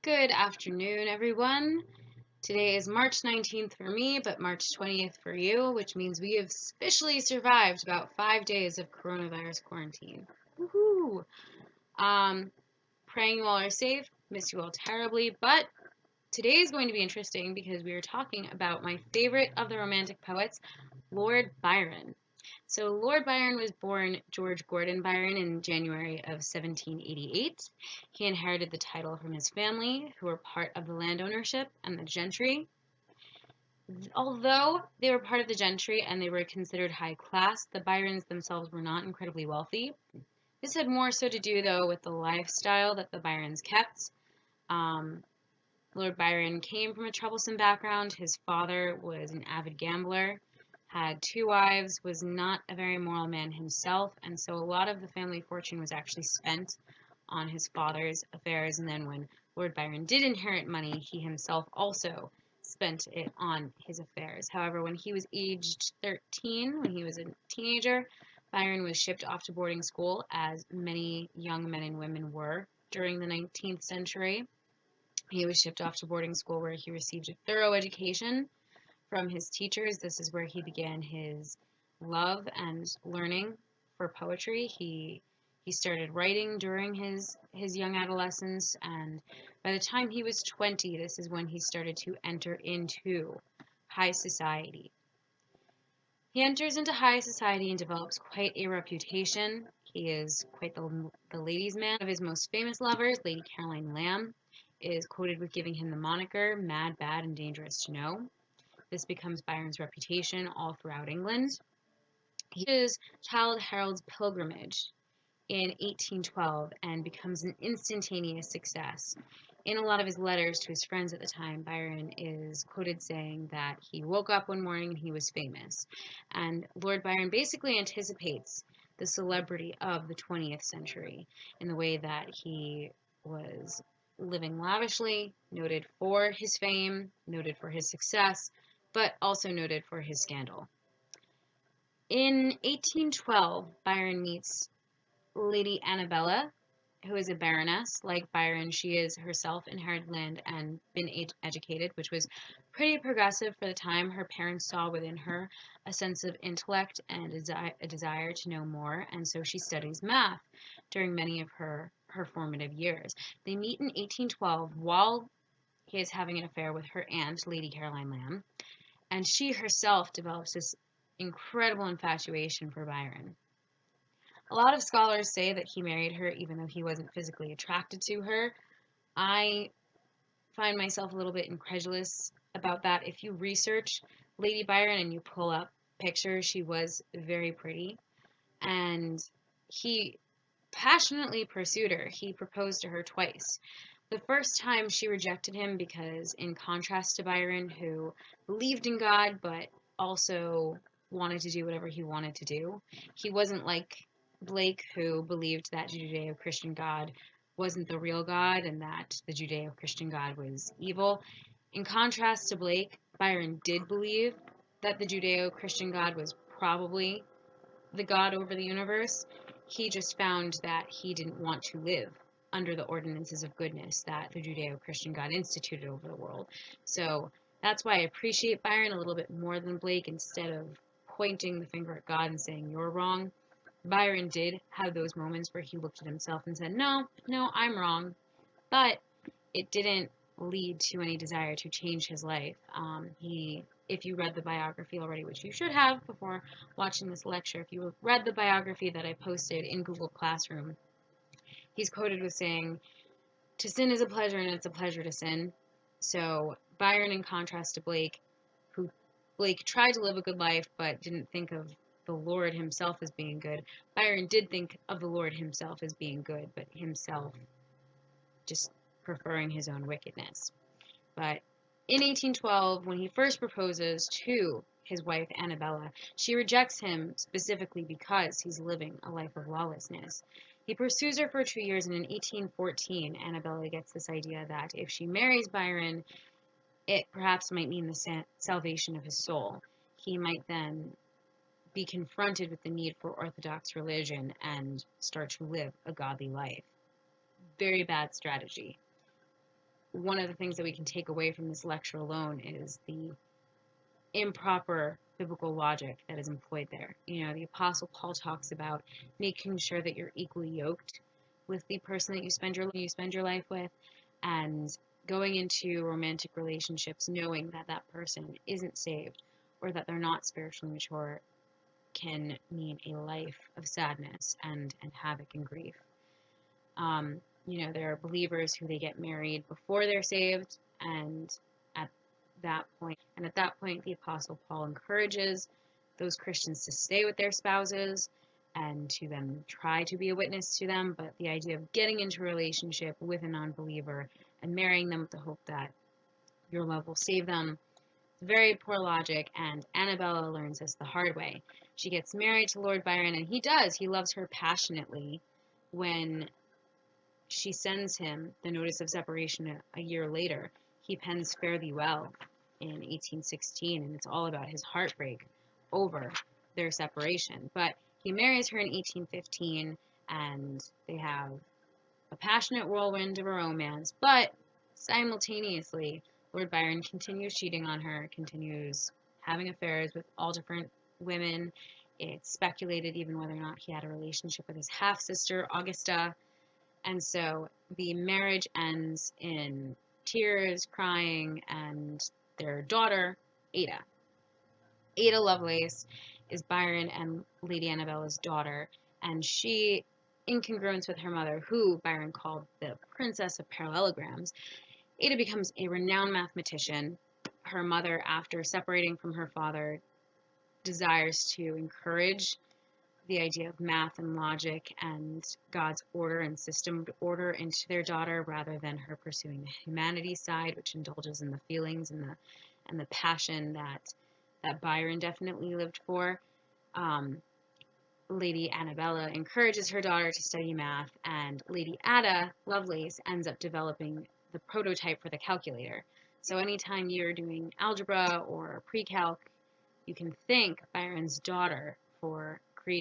Good afternoon, everyone. Today is March 19th for me, but March 20th for you, which means we have officially survived about 5 days of coronavirus quarantine. Woohoo! Um, Praying you all are safe. Miss you all terribly, but today is going to be interesting because we are talking about my favorite of the Romantic poets, Lord Byron. So Lord Byron was born George Gordon Byron in January of 1788. He inherited the title from his family, who were part of the land ownership and the gentry. Although they were part of the gentry and they were considered high class, the Byrons themselves were not incredibly wealthy. This had more so to do, though, with the lifestyle that the Byrons kept. Um, Lord Byron came from a troublesome background. His father was an avid gambler, had two wives, was not a very moral man himself, and so a lot of the family fortune was actually spent on his father's affairs. And then when Lord Byron did inherit money, he himself also spent it on his affairs. However, when he was aged 13, when he was a teenager, Byron was shipped off to boarding school, as many young men and women were during the 19th century. He was shipped off to boarding school where he received a thorough education from his teachers. This is where he began his love and learning for poetry. He started writing during his young adolescence, and by the time he was 20, this is when he started to enter into high society. He enters into high society and develops quite a reputation. He is quite the ladies' man. One of his most famous lovers, Lady Caroline Lamb, is quoted with giving him the moniker Mad, Bad, and Dangerous to Know. This becomes Byron's reputation all throughout England. He is Childe Harold's Pilgrimage in 1812 and becomes an instantaneous success. In a lot of his letters to his friends at the time, Byron is quoted saying that he woke up one morning and he was famous. And Lord Byron basically anticipates the celebrity of the 20th century in the way that he was living lavishly, noted for his fame, noted for his success, but also noted for his scandal. In 1812, Byron meets Lady Annabella, who is a baroness. Like Byron, she is herself inherited land and been educated, which was pretty progressive for the time. Her parents saw within her a sense of intellect and a desire to know more, and so she studies math during many of her formative years. They meet in 1812 while he is having an affair with her aunt, Lady Caroline Lamb, and she herself develops this incredible infatuation for Byron. A lot of scholars say that he married her even though he wasn't physically attracted to her. I find myself a little bit incredulous about that. If you research Lady Byron and you pull up pictures, she was very pretty. And he passionately pursued her. He proposed to her twice. The first time she rejected him because, in contrast to Byron, who believed in God but also wanted to do whatever he wanted to do, he wasn't like Blake, who believed that Judeo-Christian God wasn't the real God and that the Judeo-Christian God was evil. In contrast to Blake, Byron did believe that the Judeo-Christian God was probably the God over the universe. He just found that he didn't want to live under the ordinances of goodness that the Judeo-Christian God instituted over the world. So that's why I appreciate Byron a little bit more than Blake. Instead of pointing the finger at God and saying you're wrong, Byron did have those moments where he looked at himself and said, no, I'm wrong. But it didn't lead to any desire to change his life. If you read the biography already, which you should have before watching this lecture, if you read the biography that I posted in Google Classroom, he's quoted with saying, "To sin is a pleasure, and it's a pleasure to sin." So Byron, in contrast to Blake, who Blake tried to live a good life but didn't think of the Lord himself as being good, Byron did think of the Lord himself as being good, but himself just preferring his own wickedness. But in 1812, when he first proposes to his wife Annabella, she rejects him specifically because he's living a life of lawlessness. He pursues her for 2 years, and in 1814, Annabella gets this idea that if she marries Byron, it perhaps might mean the salvation of his soul. He might then be confronted with the need for Orthodox religion and start to live a godly life. Very bad strategy. one of the things that we can take away from this lecture alone is the improper biblical logic that is employed there. You know, the Apostle Paul talks about making sure that you're equally yoked with the person that you spend your life with, and going into romantic relationships knowing that that person isn't saved or that they're not spiritually mature can mean a life of sadness and havoc and grief. You know, there are believers who they get married before they're saved, and at at that point, the Apostle Paul encourages those Christians to stay with their spouses and to then try to be a witness to them. But the idea of getting into a relationship with a non-believer and marrying them with the hope that your love will save them, very poor logic, and Annabella learns this the hard way. She gets married to Lord Byron, and he does. He loves her passionately. When she sends him the notice of separation a year later, he pens Fare Thee Well in 1816, and it's all about his heartbreak over their separation. But he marries her in 1815, and they have a passionate whirlwind of a romance, but simultaneously, Lord Byron continues cheating on her, continues having affairs with all different women. It's speculated even whether or not he had a relationship with his half sister, Augusta. And so the marriage ends in tears, crying, and their daughter, Ada. Ada Lovelace is Byron and Lady Annabella's daughter, and she, in congruence with her mother, who Byron called the Princess of Parallelograms, Ada becomes a renowned mathematician. Her mother, after separating from her father, desires to encourage the idea of math and logic and God's order and systemed order into their daughter, rather than her pursuing the humanities side, which indulges in the feelings and the passion that Byron definitely lived for. Lady Annabella encourages her daughter to study math, and Lady Ada Lovelace ends up developing the prototype for the calculator. So anytime you're doing algebra or pre-calc, you can thank Byron's daughter for